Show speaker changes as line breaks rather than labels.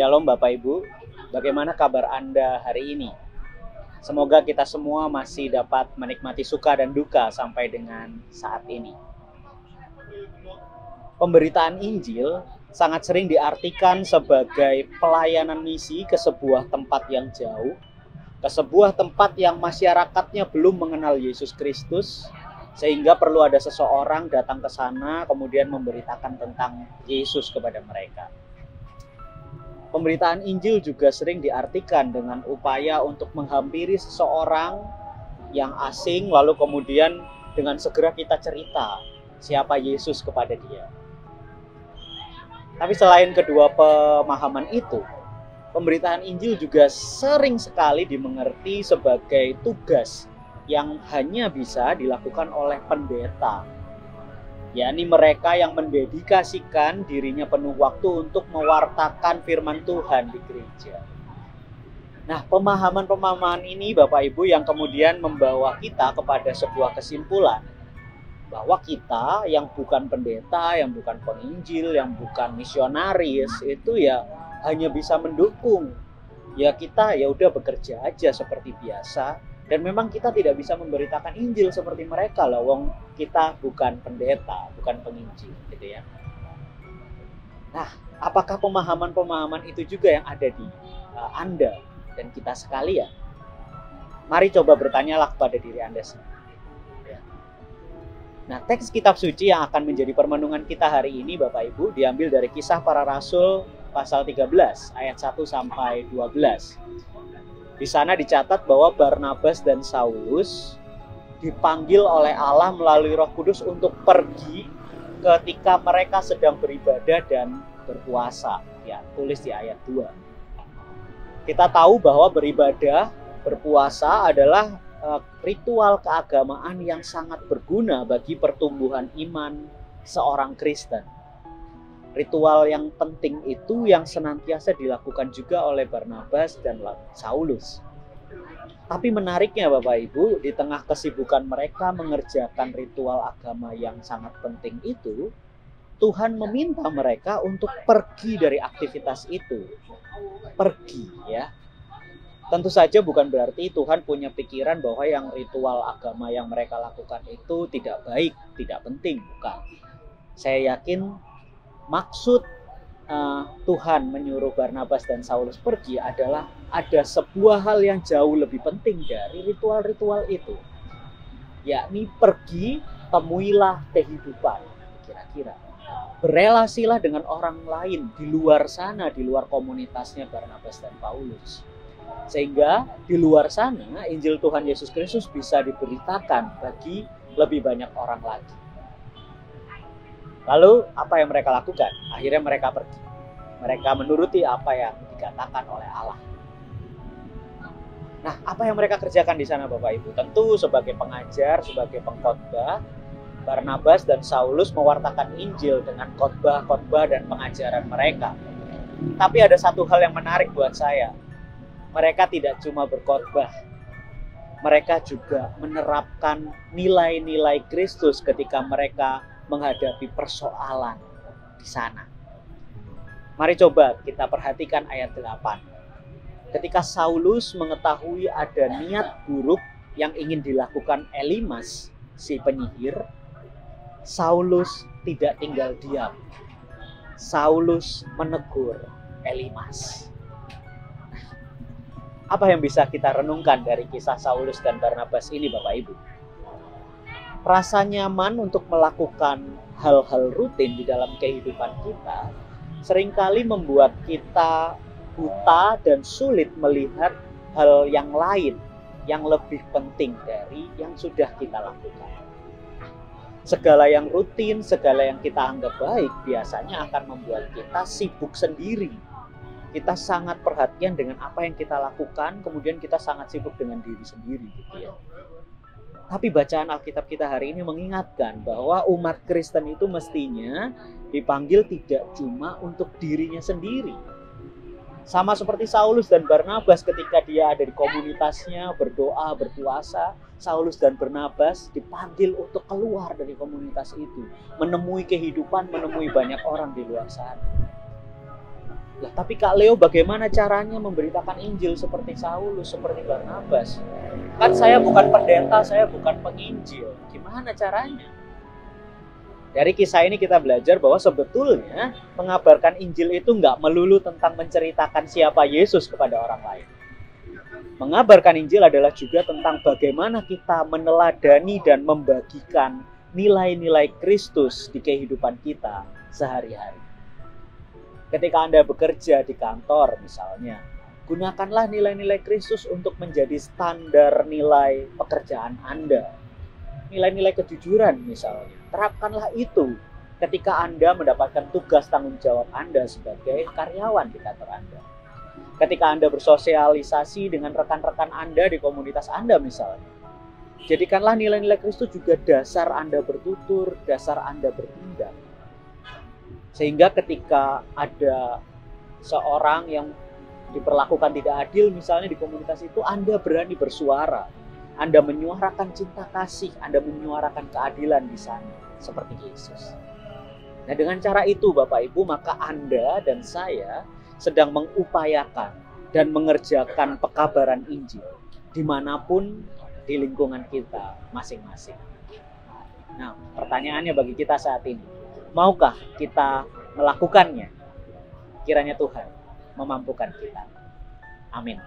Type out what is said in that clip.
Shalom Bapak Ibu, bagaimana kabar Anda hari ini? Semoga kita semua masih dapat menikmati suka dan duka sampai dengan saat ini. Pemberitaan Injil sangat sering diartikan sebagai pelayanan misi ke sebuah tempat yang jauh, ke sebuah tempat yang masyarakatnya belum mengenal Yesus Kristus, sehingga perlu ada seseorang datang ke sana kemudian memberitakan tentang Yesus kepada mereka. Pemberitaan Injil juga sering diartikan dengan upaya untuk menghampiri seseorang yang asing, lalu kemudian dengan segera kita cerita siapa Yesus kepada dia. Tapi selain kedua pemahaman itu, pemberitaan Injil juga sering sekali dimengerti sebagai tugas yang hanya bisa dilakukan oleh pendeta, yakni mereka yang mendedikasikan dirinya penuh waktu untuk mewartakan firman Tuhan di gereja. Nah, pemahaman-pemahaman ini Bapak Ibu yang kemudian membawa kita kepada sebuah kesimpulan bahwa kita yang bukan pendeta, yang bukan penginjil, yang bukan misionaris itu ya hanya bisa mendukung. Ya kita ya udah bekerja aja seperti biasa. Dan memang kita tidak bisa memberitakan Injil seperti mereka loh, wong kita bukan pendeta, bukan penginjil, gitu ya. Nah, apakah pemahaman-pemahaman itu juga yang ada di Anda dan kita sekalian? Mari coba bertanyalah kepada diri Anda sendiri. Ya. Nah, teks kitab suci yang akan menjadi permenungan kita hari ini, Bapak Ibu, diambil dari Kisah Para Rasul pasal 13 ayat 1 sampai 12. Di sana dicatat bahwa Barnabas dan Saulus dipanggil oleh Allah melalui Roh Kudus untuk pergi ketika mereka sedang beribadah dan berpuasa. Ya, tulis di ayat 2. Kita tahu bahwa beribadah, berpuasa adalah ritual keagamaan yang sangat berguna bagi pertumbuhan iman seorang Kristen. Ritual yang penting itu yang senantiasa dilakukan juga oleh Barnabas dan Saulus. Tapi menariknya Bapak Ibu, di tengah kesibukan mereka mengerjakan ritual agama yang sangat penting itu, Tuhan meminta mereka untuk pergi dari aktivitas itu. Pergi ya. Tentu saja bukan berarti Tuhan punya pikiran bahwa yang ritual agama yang mereka lakukan itu tidak baik, tidak penting, bukan. Saya yakin maksud Tuhan menyuruh Barnabas dan Saulus pergi adalah ada sebuah hal yang jauh lebih penting dari ritual-ritual itu, yakni pergi temuilah kehidupan, kira-kira berelasilah dengan orang lain di luar sana, di luar komunitasnya Barnabas dan Paulus, sehingga di luar sana Injil Tuhan Yesus Kristus bisa diberitakan bagi lebih banyak orang lagi. Lalu apa yang mereka lakukan? Akhirnya mereka pergi. Mereka menuruti apa yang dikatakan oleh Allah. Nah, apa yang mereka kerjakan di sana Bapak Ibu? Tentu sebagai pengajar, sebagai pengkhotbah, Barnabas dan Saulus mewartakan Injil dengan khotbah-khotbah dan pengajaran mereka. Tapi ada satu hal yang menarik buat saya. Mereka tidak cuma berkhotbah. Mereka juga menerapkan nilai-nilai Kristus ketika mereka menghadapi persoalan di sana. Mari coba kita perhatikan ayat 8. Ketika Saulus mengetahui ada niat buruk yang ingin dilakukan Elimas, si penyihir, Saulus tidak tinggal diam. Saulus menegur Elimas. Apa yang bisa kita renungkan dari kisah Saulus dan Barnabas ini Bapak Ibu? Rasa nyaman untuk melakukan hal-hal rutin di dalam kehidupan kita seringkali membuat kita buta dan sulit melihat hal yang lain yang lebih penting dari yang sudah kita lakukan. Segala yang rutin, segala yang kita anggap baik biasanya akan membuat kita sibuk sendiri. Kita sangat perhatian dengan apa yang kita lakukan, kemudian kita sangat sibuk dengan diri sendiri gitu ya. Tapi bacaan Alkitab kita hari ini mengingatkan bahwa umat Kristen itu mestinya dipanggil tidak cuma untuk dirinya sendiri. Sama seperti Saulus dan Barnabas ketika dia ada di komunitasnya, berdoa, berpuasa, Saulus dan Barnabas dipanggil untuk keluar dari komunitas itu, menemui kehidupan, menemui banyak orang di luar sana. Lah, tapi Kak Leo bagaimana caranya memberitakan Injil seperti Saulus, seperti Barnabas? Kan saya bukan pendeta, saya bukan penginjil. Gimana caranya? Dari kisah ini kita belajar bahwa sebetulnya mengabarkan Injil itu nggak melulu tentang menceritakan siapa Yesus kepada orang lain. Mengabarkan Injil adalah juga tentang bagaimana kita meneladani dan membagikan nilai-nilai Kristus di kehidupan kita sehari-hari. Ketika Anda bekerja di kantor misalnya, gunakanlah nilai-nilai Kristus untuk menjadi standar nilai pekerjaan Anda. Nilai-nilai kejujuran misalnya, terapkanlah itu ketika Anda mendapatkan tugas tanggung jawab Anda sebagai karyawan di kantor Anda. Ketika Anda bersosialisasi dengan rekan-rekan Anda di komunitas Anda misalnya, jadikanlah nilai-nilai Kristus juga dasar Anda bertutur, dasar Anda bertindak. Sehingga ketika ada seorang yang diperlakukan tidak adil misalnya di komunitas itu, Anda berani bersuara. Anda menyuarakan cinta kasih, Anda menyuarakan keadilan di sana, seperti Yesus. Nah, dengan cara itu Bapak Ibu, maka Anda dan saya sedang mengupayakan dan mengerjakan pekabaran Injil dimanapun di lingkungan kita masing-masing. Nah, pertanyaannya bagi kita saat ini, maukah kita melakukannya? Kiranya Tuhan memampukan kita. Amin.